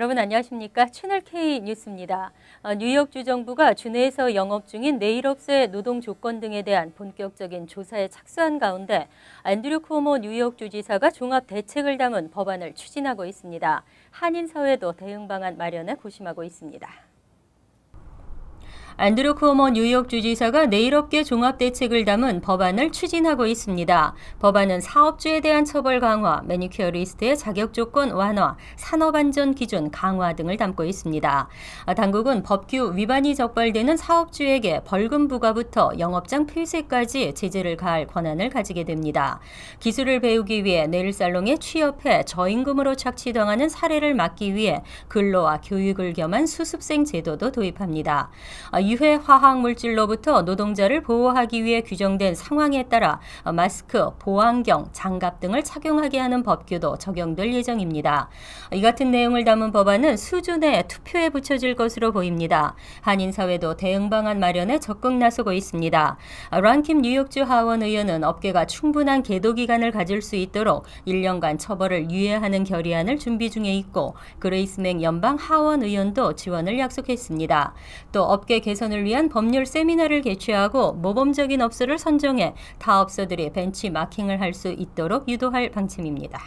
여러분 안녕하십니까? 채널 K 뉴스입니다. 뉴욕주 정부가 주내에서 영업 중인 네일업소의 노동 조건 등에 대한 본격적인 조사에 착수한 가운데 앤드류 쿠오모 뉴욕주지사가 종합 대책을 담은 법안을 추진하고 있습니다. 한인사회도 대응 방안 마련에 고심하고 있습니다. 앤드류 쿠오모 뉴욕주지사가 네일업계 종합대책을 담은 법안을 추진하고 있습니다. 법안은 사업주에 대한 처벌 강화, 매니큐어리스트의 자격 조건 완화, 산업안전 기준 강화 등을 담고 있습니다. 당국은 법규 위반이 적발되는 사업주에게 벌금 부과부터 영업장 폐쇄까지 제재를 가할 권한을 가지게 됩니다. 기술을 배우기 위해 네일살롱에 취업해 저임금으로 착취당하는 사례를 막기 위해 근로와 교육을 겸한 수습생 제도도 도입합니다. 유해 화학 물질로부터 노동자를 보호하기 위해 규정된 상황에 따라 마스크, 보안경, 장갑 등을 착용하게 하는 법규도 적용될 예정입니다. 이 같은 내용을 담은 법안은 수주 내에 투표에 붙여질 것으로 보입니다. 한인사회도 대응 방안 마련에 적극 나서고 있습니다. 란킴 뉴욕주 하원 의원은 업계가 충분한 계도 기간을 가질 수 있도록 1년간 처벌을 유예하는 결의안을 준비 중에 있고 그레이스 맥 연방 하원 의원도 지원을 약속했습니다. 또 업계 개선을 위한 법률 세미나를 개최하고 모범적인 업소를 선정해 타 업소들이 벤치마킹을 할 수 있도록 유도할 방침입니다.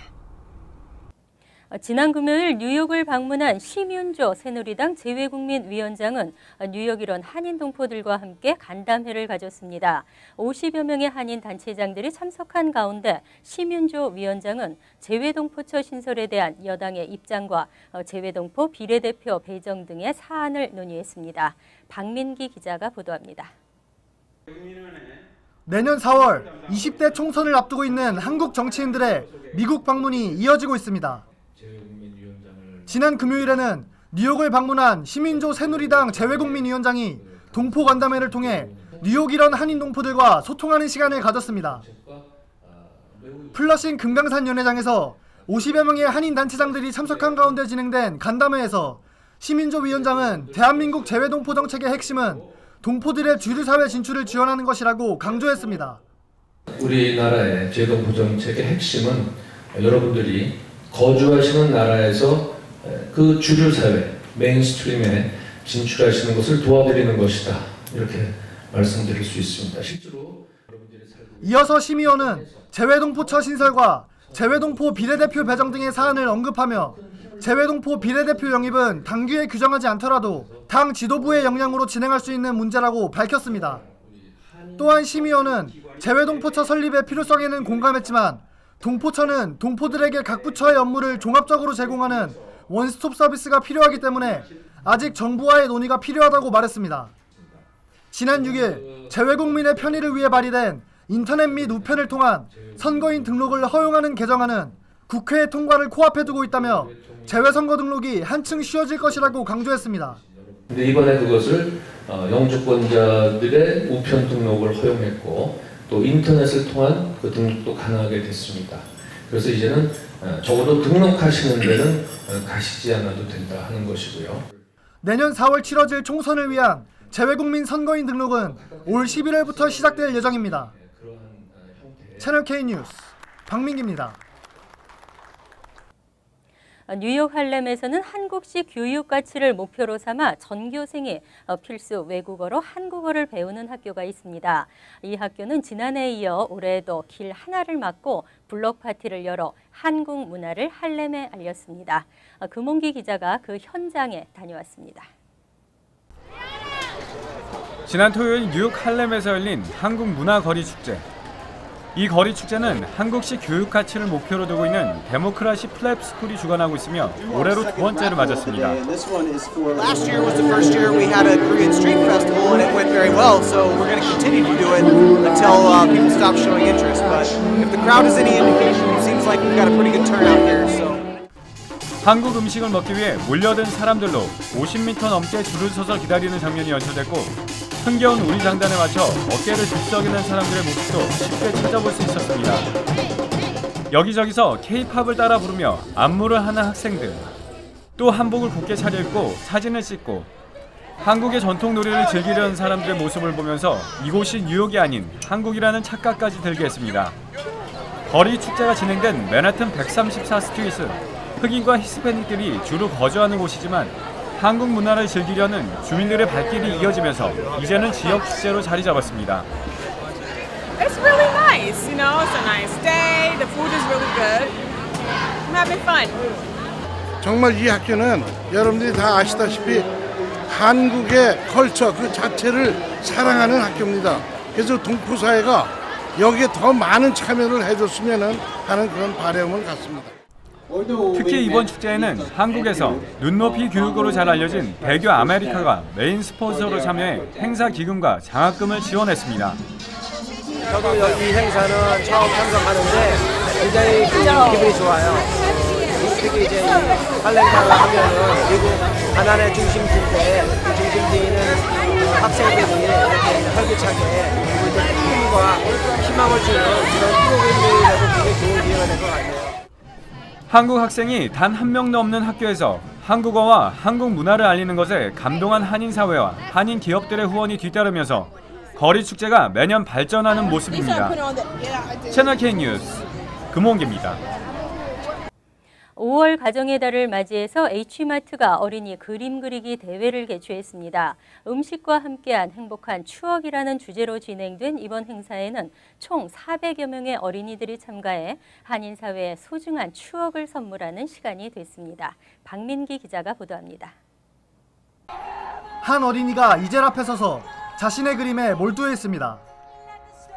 지난 금요일 뉴욕을 방문한 심윤조 새누리당 재외국민위원장은 뉴욕 일원 한인 동포들과 함께 간담회를 가졌습니다. 50여 명의 한인 단체장들이 참석한 가운데 심윤조 위원장은 재외동포처 신설에 대한 여당의 입장과 재외동포 비례대표 배정 등의 사안을 논의했습니다. 박민기 기자가 보도합니다. 내년 4월 20대 총선을 앞두고 있는 한국 정치인들의 미국 방문이 이어지고 있습니다. 지난 금요일에는 뉴욕을 방문한 심윤조 새누리당 재외국민위원장이 동포 간담회를 통해 뉴욕 일원 한인 동포들과 소통하는 시간을 가졌습니다. 플러싱 금강산 연회장에서 50여 명의 한인 단체장들이 참석한 가운데 진행된 간담회에서 심윤조 위원장은 대한민국 재외동포 정책의 핵심은 동포들의 주류사회 진출을 지원하는 것이라고 강조했습니다. 우리나라의 재외동포 정책의 핵심은 여러분들이 거주하시는 나라에서 그 주류사회, 메인스트림에 진출하시는 것을 도와드리는 것이다. 이렇게 말씀드릴 수 있습니다. 실제로 이어서 심 의원은 재외동포처 신설과 재외동포 비례대표 배정 등의 사안을 언급하며 재외동포 비례대표 영입은 당규에 규정하지 않더라도 당 지도부의 역량으로 진행할 수 있는 문제라고 밝혔습니다. 또한 심 의원은 재외동포처 설립의 필요성에는 공감했지만 동포처는 동포들에게 각 부처의 업무를 종합적으로 제공하는 원스톱 서비스가 필요하기 때문에 아직 정부와의 논의가 필요하다고 말했습니다. 지난 6일 재외국민의 편의를 위해 발의된 인터넷 및 우편을 통한 선거인 등록을 허용하는 개정안은 국회의 통과를 코앞에 두고 있다며 재외선거 등록이 한층 쉬워질 것이라고 강조했습니다. 근데 이번에 그것을 영주권자들의 우편 등록을 허용했고 또 인터넷을 통한 그 등록도 가능하게 됐습니다. 그래서 이제는 적어도 등록하시는 데는 가시지 않아도 된다 하는 것이고요. 내년 4월 치러질 총선을 위한 재외국민 선거인 등록은 올 11월부터 시작될 예정입니다. 채널 K 뉴스 박민기입니다. 뉴욕 할렘에서는 한국식 교육 가치를 목표로 삼아 전교생이 필수 외국어로 한국어를 배우는 학교가 있습니다. 이 학교는 지난해에 이어 올해에도 길 하나를 막고 블록 파티를 열어 한국 문화를 할렘에 알렸습니다. 금홍기 기자가 그 현장에 다녀왔습니다. 지난 토요일 뉴욕 할렘에서 열린 한국 문화 거리 축제. 이 거리 축제는 한국식 교육 가치를 목표로 두고 있는 데모크라시 플랩 스쿨이 주관하고 있으며 올해로 두 번째를 맞았습니다. Last year was the first year we had a Korean street festival and it went very well, so we're going to continue to do it until people stop showing interest. But if the crowd is any indication, it seems like we've got a pretty good turnout here. So. 한국 음식을 먹기 위해 몰려든 사람들로 50m 넘게 줄을 서서 기다리는 장면이 연출됐고 흥겨운 우리 장단에 맞춰 어깨를 들썩이는 사람들의 모습도 쉽게 찾아볼 수 있었습니다. 여기저기서 K-팝을 따라 부르며 안무를 하는 학생들, 또 한복을 곱게 차려입고 사진을 찍고 한국의 전통 놀이를 즐기려는 사람들의 모습을 보면서 이곳이 뉴욕이 아닌 한국이라는 착각까지 들게 했습니다. 거리 축제가 진행된 맨하튼 134 스트리트 흑인과 히스패닉들이 주로 거주하는 곳이지만 한국 문화를 즐기려는 주민들의 발길이 이어지면서 이제는 지역 축제로 자리 잡았습니다. It's really nice, you know, it's a nice day, the food is really good. I'm having fun. 정말 이 학교는 여러분들이 다 아시다시피 한국의 컬처 그 자체를 사랑하는 학교입니다. 그래서 동포사회가 여기에 더 많은 참여를 해줬으면 하는 그런 바람을 갖습니다. 특히 이번 축제에는 한국에서 눈높이 교육으로 잘 알려진 대교 아메리카가 메인 스폰서로 참여해 행사 기금과 장학금을 지원했습니다. 저도 여기 행사는 처음 참석하는데 굉장히 기분이 좋아요. 특히 이제 할렘타가 하면은 미국 가난의 중심지인데 그 중심지에는 학생들이 이렇게 활기차게 그리고 이제 꿈과 희망을 주는 그런 프로그램들이라도 되게 좋은 기회가 될 것 같아요. 한국 학생이 단 한 명도 없는 학교에서 한국어와 한국 문화를 알리는 것에 감동한 한인 사회와 한인 기업들의 후원이 뒤따르면서 거리 축제가 매년 발전하는 모습입니다. 채널 K 뉴스 금홍기입니다. 5월 가정의 달을 맞이해서 H마트가 어린이 그림 그리기 대회를 개최했습니다. 음식과 함께한 행복한 추억이라는 주제로 진행된 이번 행사에는 총 400여 명의 어린이들이 참가해 한인사회의 소중한 추억을 선물하는 시간이 됐습니다. 박민기 기자가 보도합니다. 한 어린이가 이젤 앞에 서서 자신의 그림에 몰두했습니다.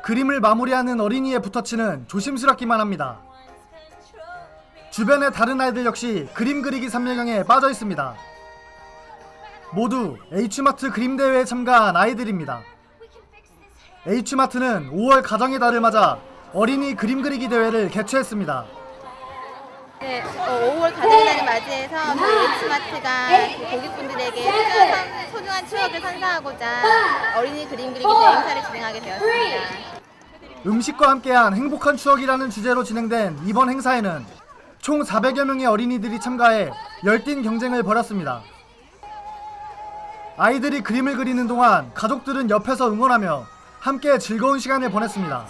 그림을 마무리하는 어린이에 붙어치는 조심스럽기만 합니다. 주변의 다른 아이들 역시 그림 그리기 삼매경에 빠져 있습니다. 모두 H마트 그림 대회에 참가한 아이들입니다. H마트는 5월 가정의 달을 맞아 어린이 그림 그리기 대회를 개최했습니다. 네, 5월 가정의 달을 맞이해서 저희 H마트가 고객분들에게 소중한 추억을 선사하고자 어린이 그림 그리기 대회 행사를 진행하게 되었습니다. 음식과 함께한 행복한 추억이라는 주제로 진행된 이번 행사에는 총 400여 명의 어린이들이 참가해 열띤 경쟁을 벌였습니다. 아이들이 그림을 그리는 동안 가족들은 옆에서 응원하며 함께 즐거운 시간을 보냈습니다.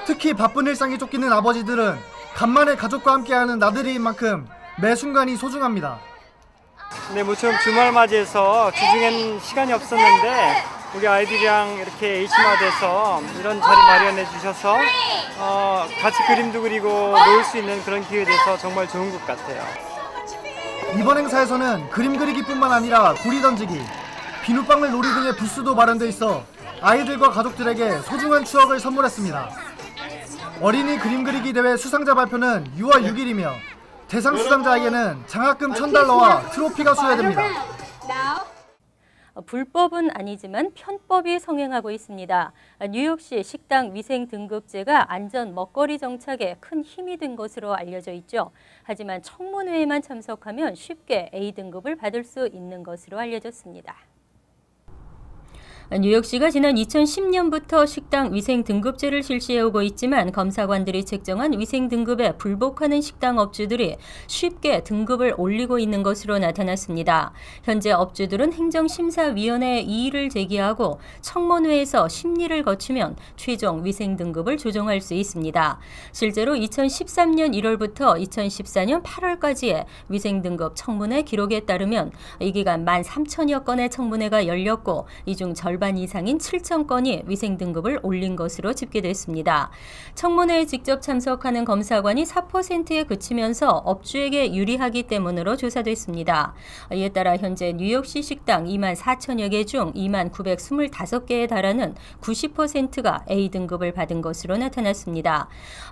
특히 바쁜 일상에 쫓기는 아버지들은 간만에 가족과 함께하는 나들이인 만큼 매 순간이 소중합니다. 네, 모처럼 주말 맞이해서 주중엔 시간이 없었는데 우리 아이들이랑 이렇게 H마트에서 이런 자리 마련해 주셔서 같이 그림도 그리고 놀 수 있는 그런 기회에 대해서 정말 좋은 것 같아요. 이번 행사에서는 그림 그리기뿐만 아니라 고리 던지기, 비눗방울 놀이 등의 부스도 마련돼 있어 아이들과 가족들에게 소중한 추억을 선물했습니다. 어린이 그림 그리기 대회 수상자 발표는 6월 6일이며 대상 수상자에게는 장학금 $1,000와 트로피가 수여됩니다. 불법은 아니지만 편법이 성행하고 있습니다. 뉴욕시 식당 위생 등급제가 안전 먹거리 정착에 큰 힘이 된 것으로 알려져 있죠. 하지만 청문회에만 참석하면 쉽게 A등급을 받을 수 있는 것으로 알려졌습니다. 뉴욕시가 지난 2010년부터 식당 위생 등급제를 실시해오고 있지만 검사관들이 책정한 위생 등급에 불복하는 식당 업주들이 쉽게 등급을 올리고 있는 것으로 나타났습니다. 현재 업주들은 행정심사위원회에 이의를 제기하고 청문회에서 심리를 거치면 최종 위생 등급을 조정할 수 있습니다. 실제로 2013년 1월부터 2014년 8월까지의 위생 등급 청문회 기록에 따르면 이 기간 13,000여 건의 청문회가 열렸고 이 중 절반 이상인 7,000건이 위생 등급을 올린 것으로 집계됐습니다. 청문회에 직접 참석하는 검사관이 4%에 그치면서 업주에게 유리하기 때문으로 조사됐습니다. 이에 따라 현재 뉴욕시 식당 24,000여 개 중 2925개에 달하는 90%가 A등급을 받은 것으로 나타났습니다.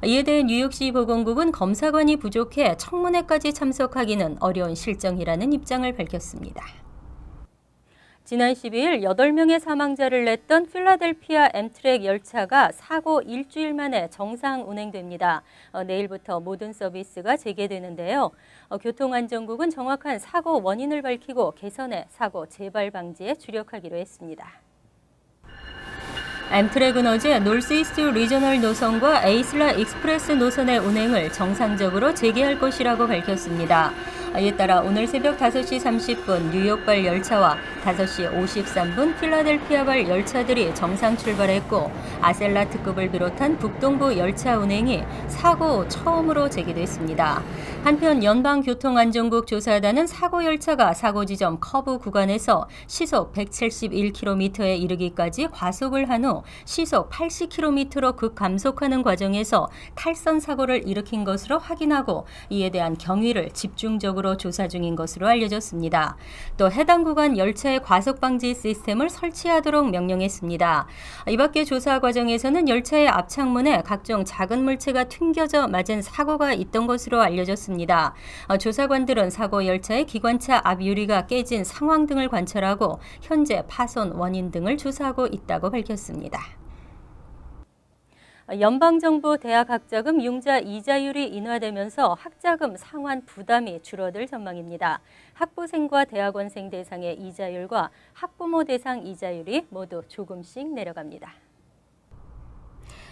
이에 대해 뉴욕시 보건국은 검사관이 부족해 청문회까지 참석하기는 어려운 실정이라는 입장을 밝혔습니다. 지난 12일 8명의 사망자를 냈던 필라델피아 엠트랙 열차가 사고 일주일 만에 정상 운행됩니다. 내일부터 모든 서비스가 재개되는데요. 교통안전국은 정확한 사고 원인을 밝히고 개선해 사고 재발 방지에 주력하기로 했습니다. 엠트랙은 어제 노스이스트 리저널 노선과 에이슬라 익스프레스 노선의 운행을 정상적으로 재개할 것이라고 밝혔습니다. 이에 따라 오늘 새벽 5시 30분 뉴욕발 열차와 5시 53분 필라델피아발 열차들이 정상 출발했고 아셀라 특급을 비롯한 북동부 열차 운행이 사고 처음으로 제기됐습니다. 한편 연방교통안전국 조사단은 사고 열차가 사고 지점 커브 구간에서 시속 171km에 이르기까지 과속을 한 후 시속 80km로 급감속하는 과정에서 탈선 사고를 일으킨 것으로 확인하고 이에 대한 경위를 집중적으로 조사 중인 것으로 알려졌습니다. 또 해당 구간 열차의 과속 방지 시스템을 설치하도록 명령했습니다. 이 밖에 조사 과정에서는 열차의 앞창문에 각종 작은 물체가 튕겨져 맞은 사고가 있던 것으로 알려졌습니다. 조사관들은 사고 열차의 기관차 앞 유리가 깨진 상황 등을 관찰하고 현재 파손 원인 등을 조사하고 있다고 밝혔습니다. 연방정부 대학 학자금 융자 이자율이 인하되면서 학자금 상환 부담이 줄어들 전망입니다. 학부생과 대학원생 대상의 이자율과 학부모 대상 이자율이 모두 조금씩 내려갑니다.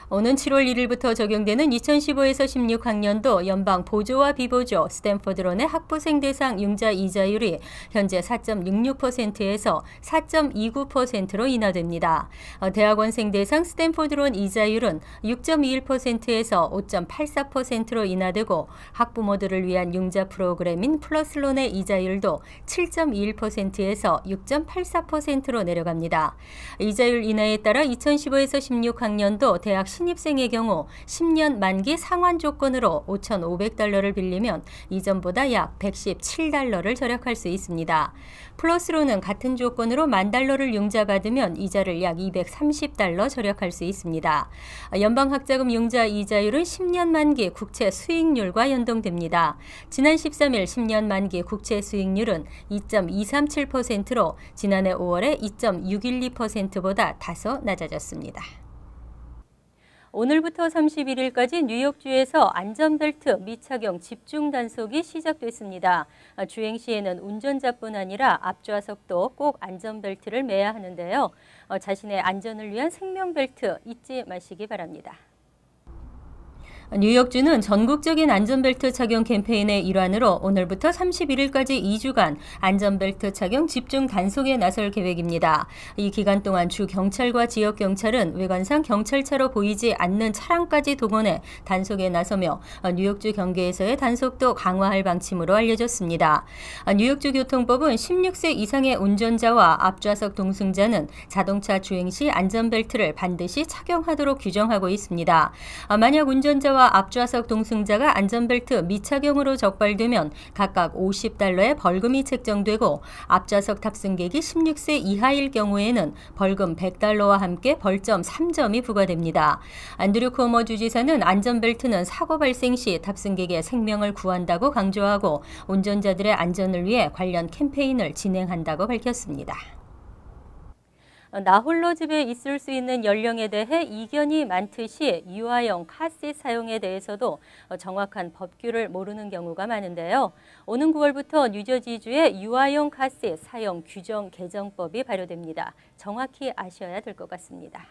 오는 7월 1일부터 적용되는 2015에서 16학년도 연방 보조와 비보조 스탠퍼드론의 학부생 대상 융자 이자율이 현재 4.66%에서 4.29%로 인하됩니다. 대학원생 대상 스탠퍼드론 이자율은 6.21%에서 5.84%로 인하되고 학부모들을 위한 융자 프로그램인 플러스론의 이자율도 7.21%에서 6.84%로 내려갑니다. 이자율 인하에 따라 2015에서 16학년도 대학 신입생의 경우 10년 만기 상환 조건으로 $5,500를 빌리면 이전보다 약 $117를 절약할 수 있습니다. 플러스로는 같은 조건으로 $10,000를 융자받으면 이자를 약 $230 절약할 수 있습니다. 연방학자금 융자 이자율은 10년 만기 국채 수익률과 연동됩니다. 지난 13일 10년 만기 국채 수익률은 2.237%로 지난해 5월에 2.612%보다 다소 낮아졌습니다. 오늘부터 31일까지 뉴욕주에서 안전벨트 미착용 집중 단속이 시작됐습니다. 주행 시에는 운전자뿐 아니라 앞좌석도 꼭 안전벨트를 매야 하는데요. 자신의 안전을 위한 생명벨트 잊지 마시기 바랍니다. 뉴욕주는 전국적인 안전벨트 착용 캠페인의 일환으로 오늘부터 31일까지 2주간 안전벨트 착용 집중 단속에 나설 계획입니다. 이 기간 동안 주 경찰과 지역 경찰은 외관상 경찰차로 보이지 않는 차량까지 동원해 단속에 나서며 뉴욕주 경계에서의 단속도 강화할 방침으로 알려졌습니다. 뉴욕주 교통법은 16세 이상의 운전자와 앞좌석 동승자는 자동차 주행 시 안전벨트를 반드시 착용하도록 규정하고 있습니다. 만약 운전자와 앞좌석 동승자가 안전벨트 미착용으로 적발되면 각각 $50의 벌금이 책정되고 앞좌석 탑승객이 16세 이하일 경우에는 벌금 $100와 함께 벌점 3점이 부과됩니다. 안드류 쿠오모 주지사는 안전벨트는 사고 발생 시 탑승객의 생명을 구한다고 강조하고 운전자들의 안전을 위해 관련 캠페인을 진행한다고 밝혔습니다. 나 홀로 집에 있을 수 있는 연령에 대해 이견이 많듯이 유아용 카시트 사용에 대해서도 정확한 법규를 모르는 경우가 많은데요. 오는 9월부터 뉴저지주의 유아용 카시트 사용 규정 개정법이 발효됩니다. 정확히 아셔야 될 것 같습니다.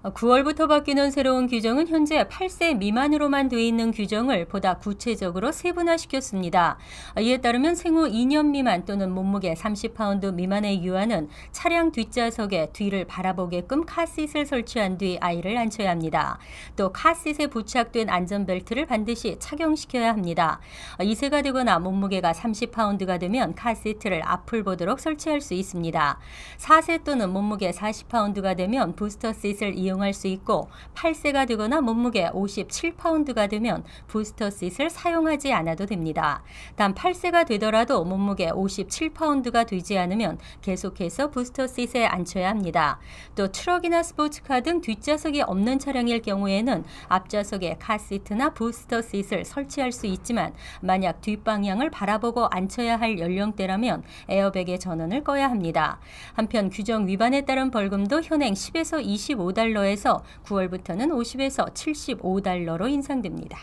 9월부터 바뀌는 새로운 규정은 현재 8세 미만으로만 돼 있는 규정을 보다 구체적으로 세분화시켰습니다. 이에 따르면 생후 2년 미만 또는 몸무게 30파운드 미만의 유아는 차량 뒷좌석에 뒤를 바라보게끔 카시트를 설치한 뒤 아이를 앉혀야 합니다. 또 카시트에 부착된 안전벨트를 반드시 착용시켜야 합니다. 2세가 되거나 몸무게가 30파운드가 되면 카시트를 앞을 보도록 설치할 수 있습니다. 4세 또는 몸무게 40파운드가 되면 부스터 시트를 이용할 수 있고 8세가 되거나 몸무게 57파운드가 되면 부스터 시트를 사용하지 않아도 됩니다. 단 8세가 되더라도 몸무게 57파운드가 되지 않으면 계속해서 부스터 시트에 앉혀야 합니다. 또 트럭이나 스포츠카 등 뒷좌석이 없는 차량일 경우에는 앞좌석에 카시트나 부스터 시트를 설치할 수 있지만 만약 뒷방향을 바라보고 앉혀야 할 연령대라면 에어백의 전원을 꺼야 합니다. 한편 규정 위반에 따른 벌금도 현행 $10에서 $25에서 9월부터는 $50에서 $75로 인상됩니다.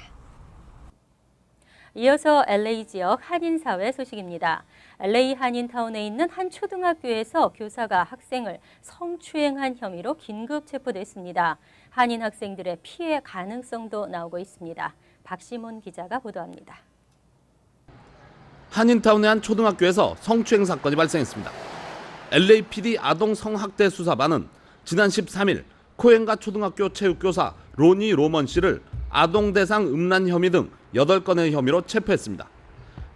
이어서 LA 지역 한인사회 소식입니다. LA 한인타운에 있는 한 초등학교에서 교사가 학생을 성추행한 혐의로 긴급 체포됐습니다. 한인 학생들의 피해 가능성도 나오고 있습니다. 박시몬 기자가 보도합니다. 한인타운의 한 초등학교에서 성추행 사건이 발생했습니다. LAPD 아동 성학대 수사반은 지난 13일 코엔가 초등학교 체육교사 로니 로먼 씨를 아동 대상 음란 혐의 등 8건의 혐의로 체포했습니다.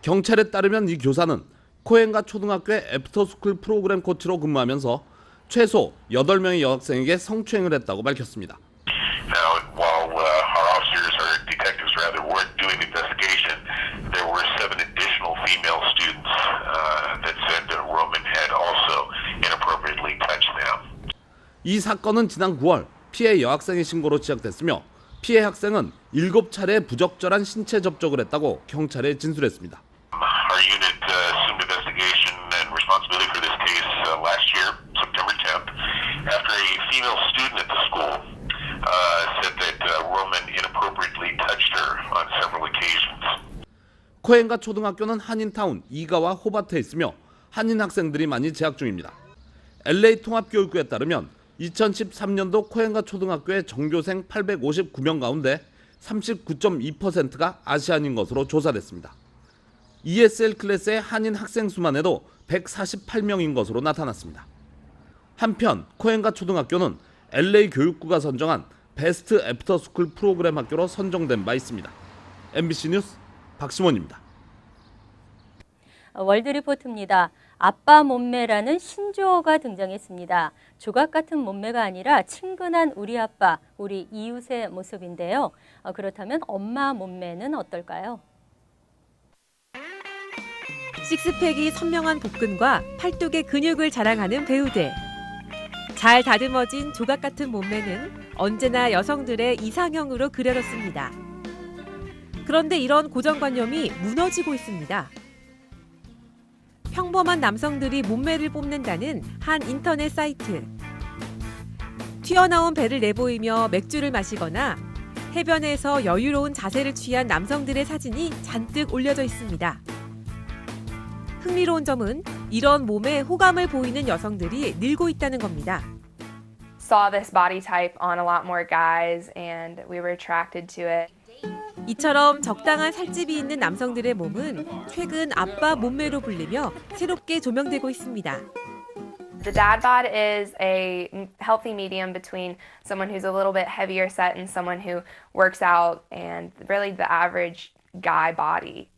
경찰에 따르면 이 교사는 코엔가 초등학교의 애프터스쿨 프로그램 코치로 근무하면서 최소 8명의 여학생에게 성추행을 했다고 밝혔습니다. Now, while our officers, our detectives rather, weren't doing the investigation, there were 7 additional female students that said that Roman had also inappropriately touched them. 이 사건은 지난 9월 피해 여학생의 신고로 시작됐으며 피해 학생은 7차례 부적절한 신체 접촉을 했다고 경찰에 진술했습니다. Our unit assumed investigation and responsibility for this case last year, September 10th, after a female student at the school said that Roman inappropriately touched her on several occasions. 코엔가 초등학교는 한인타운 이가와 호바트에 있으며 한인 학생들이 많이 재학 중입니다. LA 통합교육부에 따르면 2013년도 코엔가 초등학교의 전교생 859명 가운데 39.2%가 아시안인 것으로 조사됐습니다. ESL 클래스의 한인 학생 수만 해도 148명인 것으로 나타났습니다. 한편 코엔가 초등학교는 LA 교육부가 선정한 베스트 애프터스쿨 프로그램 학교로 선정된 바 있습니다. MBC 뉴스 박시몬입니다. 월드리포트입니다. 아빠 몸매라는 신조어가 등장했습니다. 조각 같은 몸매가 아니라 친근한 우리 아빠, 우리 이웃의 모습인데요. 그렇다면 엄마 몸매는 어떨까요? 식스팩이 선명한 복근과 팔뚝의 근육을 자랑하는 배우들. 잘 다듬어진 조각 같은 몸매는 언제나 여성들의 이상형으로 그려졌습니다. 그런데 이런 고정관념이 무너지고 있습니다. 평범한 남성들이 몸매를 뽐낸다는 한 인터넷 사이트. 튀어나온 배를 내보이며 맥주를 마시거나 해변에서 여유로운 자세를 취한 남성들의 사진이 잔뜩 올려져 있습니다. 흥미로운 점은 이런 몸에 호감을 보이는 여성들이 늘고 있다는 겁니다. Saw this body type on a lot more guys and we were attracted to it. 이처럼 적당한 살집이 있는 남성들의 몸은 최근 아빠 몸매로 불리며 새롭게 조명되고 있습니다. The dad bod is a healthy medium between someone who's a little bit heavier set and someone who works out and really the average guy body.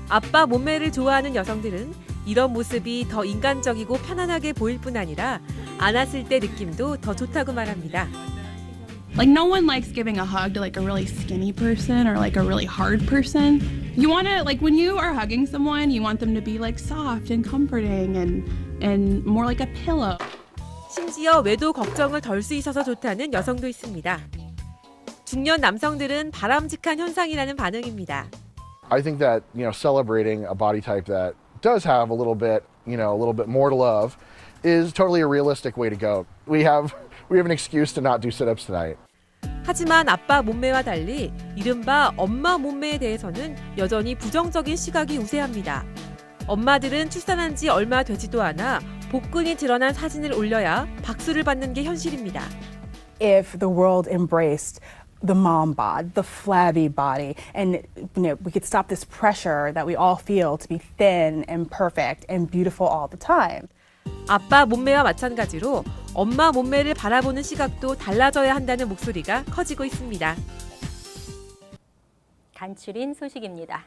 아빠 몸매를 좋아하는 여성들은 이런 모습이 더 인간적이고 편안하게 보일 뿐 아니라 안았을 때 느낌도 더 좋다고 말합니다. Like no one likes giving a hug to like a really skinny person or like a really hard person. You want to like when you are hugging someone, you want them to be like soft and comforting and more like a pillow. 심지어 외도 걱정을 덜 수 있어서 좋다는 여성도 있습니다. 중년 남성들은 바람직한 현상이라는 반응입니다. I think that, celebrating a body type that does have a little bit more to love is totally a realistic way to go. We have an excuse to not do sit-ups tonight. 하지만 아빠 몸매와 달리 이른바 엄마 몸매에 대해서는 여전히 부정적인 시각이 우세합니다. 엄마들은 출산한 지 얼마 되지도 않아 복근이 드러난 사진을 올려야 박수를 받는 게 현실입니다. If the world embraced the mom bod, the flabby body, and we could stop this pressure that we all feel to be thin and perfect and beautiful all the time. 아빠 몸매와 마찬가지로 엄마 몸매를 바라보는 시각도 달라져야 한다는 목소리가 커지고 있습니다. 간추린 소식입니다.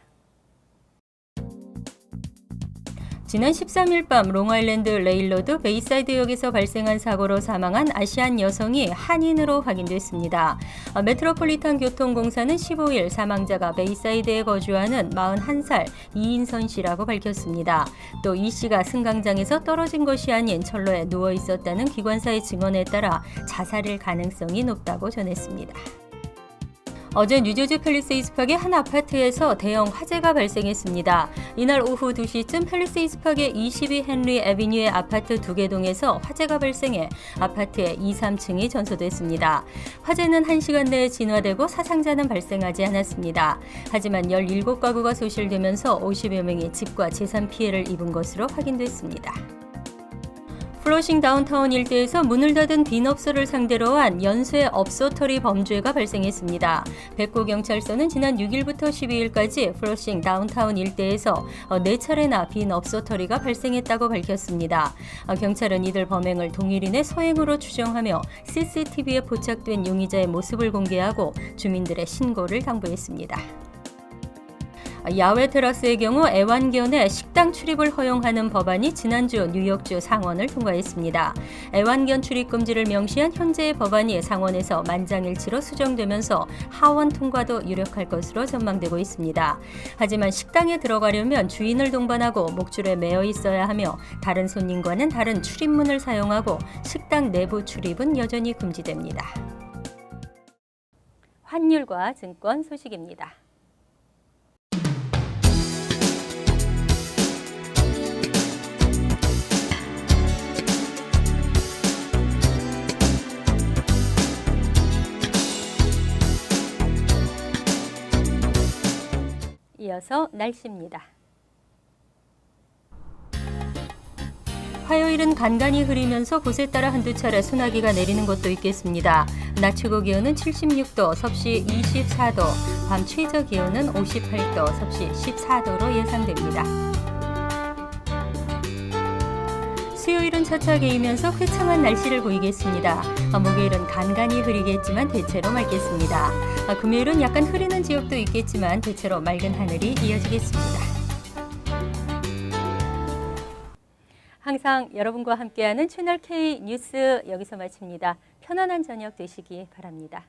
지난 13일 밤 롱아일랜드 레일로드 베이사이드역에서 발생한 사고로 사망한 아시안 여성이 한인으로 확인됐습니다. 메트로폴리탄 교통공사는 15일 사망자가 베이사이드에 거주하는 41살 이인선 씨라고 밝혔습니다. 또 이 씨가 승강장에서 떨어진 것이 아닌 철로에 누워 있었다는 기관사의 증언에 따라 자살일 가능성이 높다고 전했습니다. 어제 뉴저지 팰리세이드팍의 한 아파트에서 대형 화재가 발생했습니다. 이날 오후 2시쯤 팰리세이드팍의 22 헨리 애비뉴의 아파트 2개 동에서 화재가 발생해 아파트의 2, 3층이 전소됐습니다. 화재는 1시간 내에 진화되고 사상자는 발생하지 않았습니다. 하지만 17가구가 소실되면서 50여 명이 집과 재산 피해를 입은 것으로 확인됐습니다. 플러싱 다운타운 일대에서 문을 닫은 빈업소를 상대로 한 연쇄 업소털이 범죄가 발생했습니다. 백고경찰서는 지난 6일부터 12일까지 플러싱 다운타운 일대에서 4차례나 빈업소털이가 발생했다고 밝혔습니다. 경찰은 이들 범행을 동일인의 서행으로 추정하며 CCTV에 포착된 용의자의 모습을 공개하고 주민들의 신고를 당부했습니다. 야외 테라스의 경우 애완견의 식당 출입을 허용하는 법안이 지난주 뉴욕주 상원을 통과했습니다. 애완견 출입 금지를 명시한 현재의 법안이 상원에서 만장일치로 수정되면서 하원 통과도 유력할 것으로 전망되고 있습니다. 하지만 식당에 들어가려면 주인을 동반하고 목줄에 매어 있어야 하며 다른 손님과는 다른 출입문을 사용하고 식당 내부 출입은 여전히 금지됩니다. 환율과 증권 소식입니다. 이어서 날씨입니다. 화요일은 간간히 흐리면서 곳에 따라 한두 차례 소나기가 내리는 곳도 있겠습니다. 낮 최고 기온은 76도, 섭씨 24도, 밤 최저 기온은 58도, 섭씨 14도로 예상됩니다. 수요일은 차차 개이면서 회창한 날씨를 보이겠습니다. 목요일은 간간히 흐리겠지만 대체로 맑겠습니다. 금요일은 약간 흐리는 지역도 있겠지만 대체로 맑은 하늘이 이어지겠습니다. 항상 여러분과 함께하는 채널 K 뉴스 여기서 마칩니다. 편안한 저녁 되시기 바랍니다.